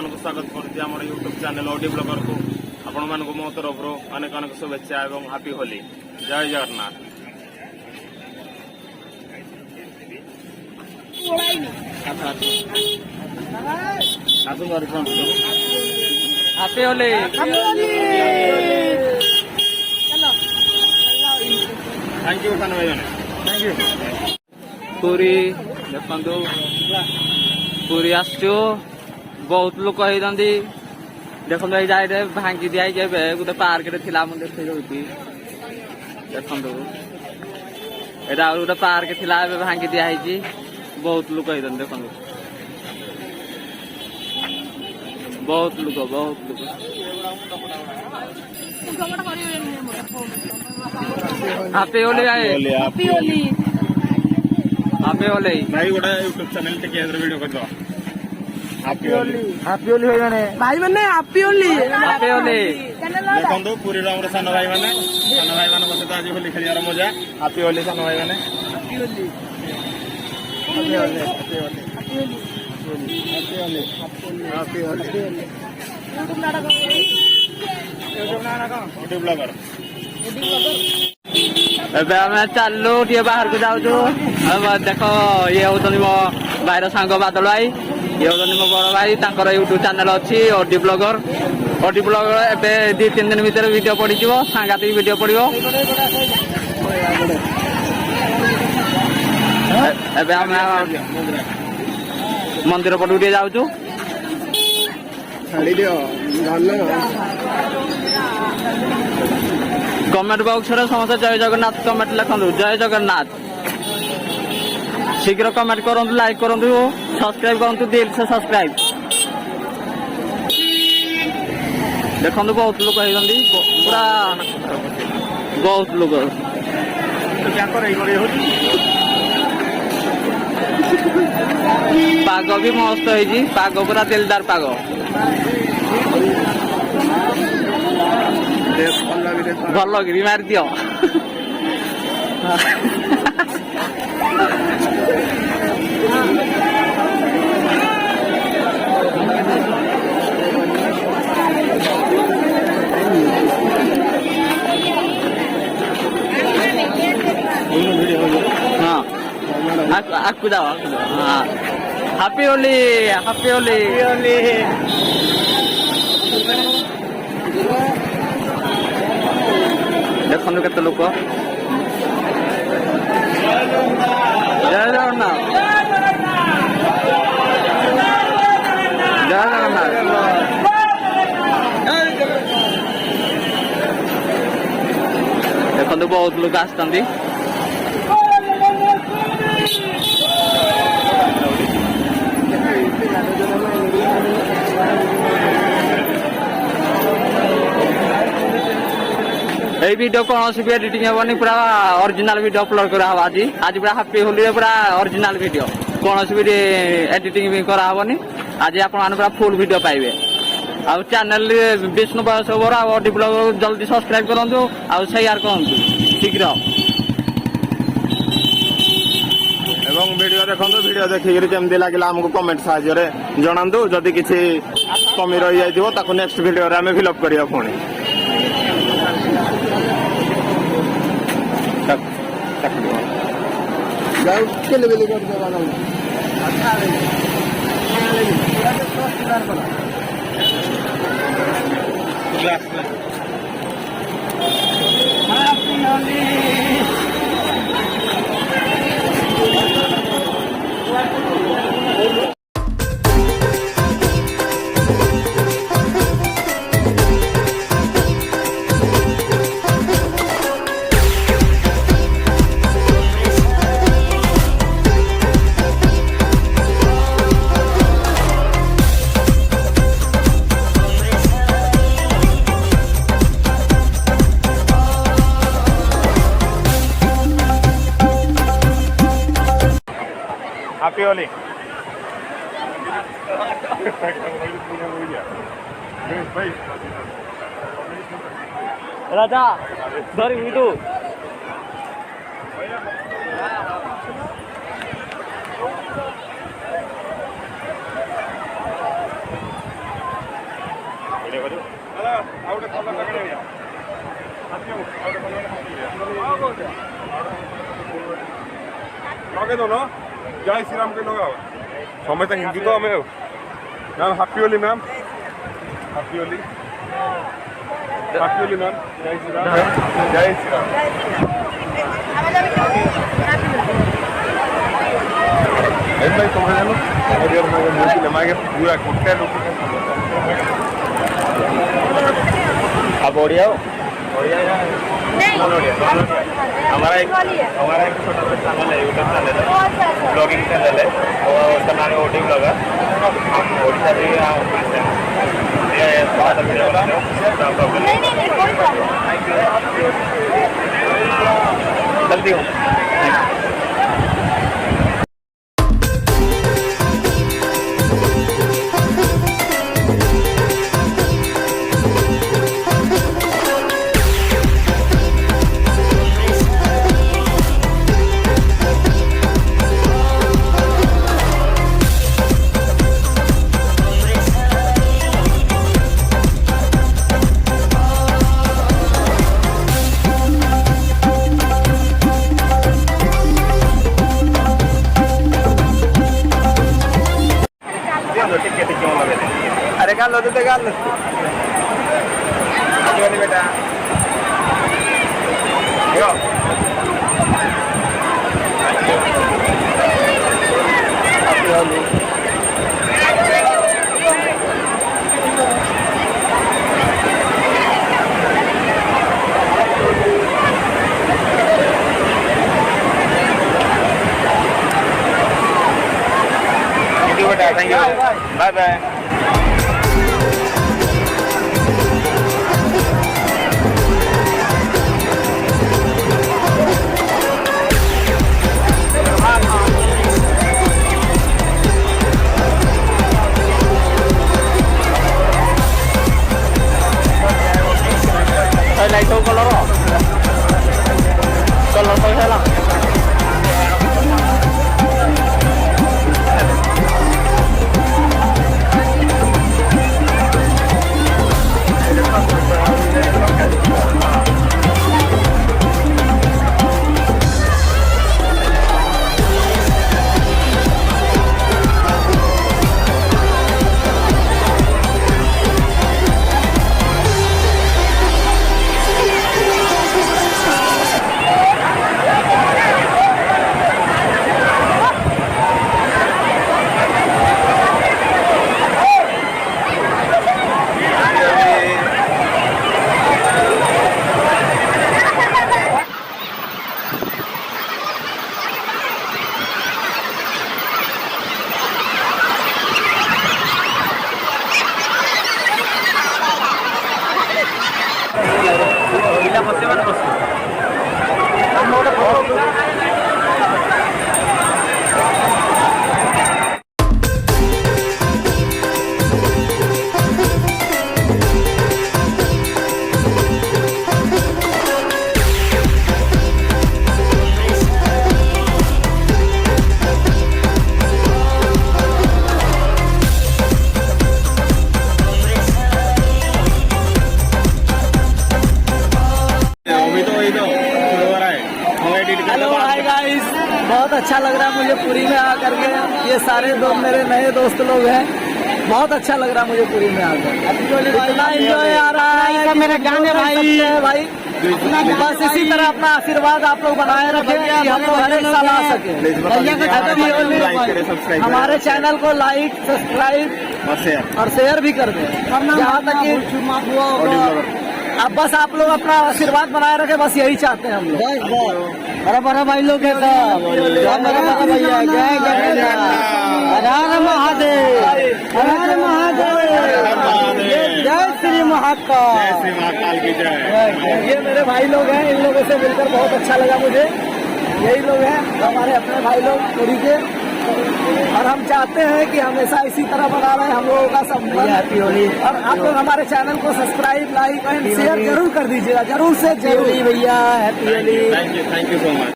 मानक स्वागत करुच्ची आम यूट्यूब चैनल ओडी ब्लॉगर को आपण मानक मो तरफ अनेक अनेक शुभेच्छा एवं हैप्पी होली। जय Jagannath. Happy Holi. Thank you सान भाई थैंक यू। पूरी देखु पूरी आसचु बहुत लोक होती देखो ये जाए भांगी दिखाई गोटे पार्क थिला देखी दौची देखु यहाँ गोटे पार्क थिला भांगी दिखाई बहुत लोक होती देखो बहुत लोक happy Holi happy Holi happy Holi भाई गोटे यूट्यूब चैनल टे वीडियो कर दो। हैप्पी होली हो जाने भाई मैंने हैप्पी होली देखो पूरी हमर सान भाई मैंने सहित आज होली खेलियार मजा। हैप्पी होली सान भाई मैंने चलू टे बाहर को जाऊँ देख ये होती मो भाई सांग बादल भाई ये होती मो बड़ भाई यूट्यूब चैनल अच्छी ओडी ब्लॉगर एबे 2-3 दिन भीतर वीडियो पड़ी सांगातिक वीडियो पड़ो एबे हम मंदिर पटू टे जाऊँ कमेंट बॉक्स रे समस्त जय जगन्नाथ कमेंट लिखु जय जगन्नाथ शीघ्र कमेंट करूँ लाइक करूँ सब्सक्राइब करूँ दिल से सब्सक्राइब देखो बहुत लोग होती पूरा बहुत लोग पाग भी मस्त होती पाग पूरा दिलदार पाग भल गिरी मार दियो हाँ आपको जाओ हाँ हैप्पी होली हैप्पी होली देखो केते लोक जय जगन्नाथ जय जगन्नाथ देखो बहुत लोग आसती ये वीडियो कौन भी एडिटिंग हेनी पूरा ओरिजिनल वीडियो अपलोड करा आज आज पूरा हैप्पी होली पूरा ओरिजिनल वीडियो कौन भी एडिटिंग भी करानी आज आप पूरा फुल वीडियो पाइबे आ चैनल विष्णु बयस ओडी ब्लॉग जल्दी सब्सक्राइब करूँ आ शेयर करूँ शीघ्र एवं वीडियो देखो वीडियो देखिक जमी लगे आमको कमेंट साहाय्य जनातु जदि किसी कमी रही जाइए नेक्स्ट वीडियो आम फिलअप करिया पुणी हैप्पी होली राजा धरी तू लगे दो ना जय श्री राम के लगाओ समझते हिंदी तो हमें ma'am happy Holi ma'am happy Holi ma'am जय श्री राम जय श्री राम भाई तुम्हें जानो हमारे पूरा कुत्ते लोग आप ओडिया हो हमारा एक छोटा सा चैनल है यूट्यूब चैनल है ब्लॉगिंग चैनल है और उसका नाम है ओडी ब्लॉगर ओडिशा से ये बहुत वीडियो बना रहे हो जल्दी हो अरे गाल होते तो गाल बेटा thank you bye bye này tôi có lỗ con lỗ tôi thấy lắm बहुत अच्छा लग रहा है मुझे पुरी में आकर के। ये सारे दोस्त मेरे नए दोस्त लोग हैं, बहुत अच्छा लग रहा है मुझे पुरी में आकर। इतना एंजॉय आ रहा है मेरे गाने भाई। बस इसी तरह अपना आशीर्वाद आप लोग बनाए रखें कि हम लोग हर एक साल आ सके। हमारे चैनल को लाइक, सब्सक्राइब और शेयर भी कर दें, यहाँ तक कि अब बस आप लोग अपना आशीर्वाद बनाए रखें, बस यही चाहते हैं हम लोग। बड़ा बड़ा भाई लोग है सब, भैया जय महादेव, हर महादेव, जय श्री महाकाल, जय श्री महाकाल की जय। ये मेरे भाई लोग हैं, इन लोगों से मिलकर बहुत अच्छा लगा मुझे। यही लोग हैं हमारे अपने भाई लोग पुरी के, और हम चाहते हैं कि हमेशा इसी तरह बना रहे हम लोगों का संबंध। हैप्पी होली। और आप लोग हमारे चैनल को सब्सक्राइब, लाइक एंड शेयर जरूर कर दीजिएगा, जरूर से जरूर भैया। Happy Holi. Thank you so much.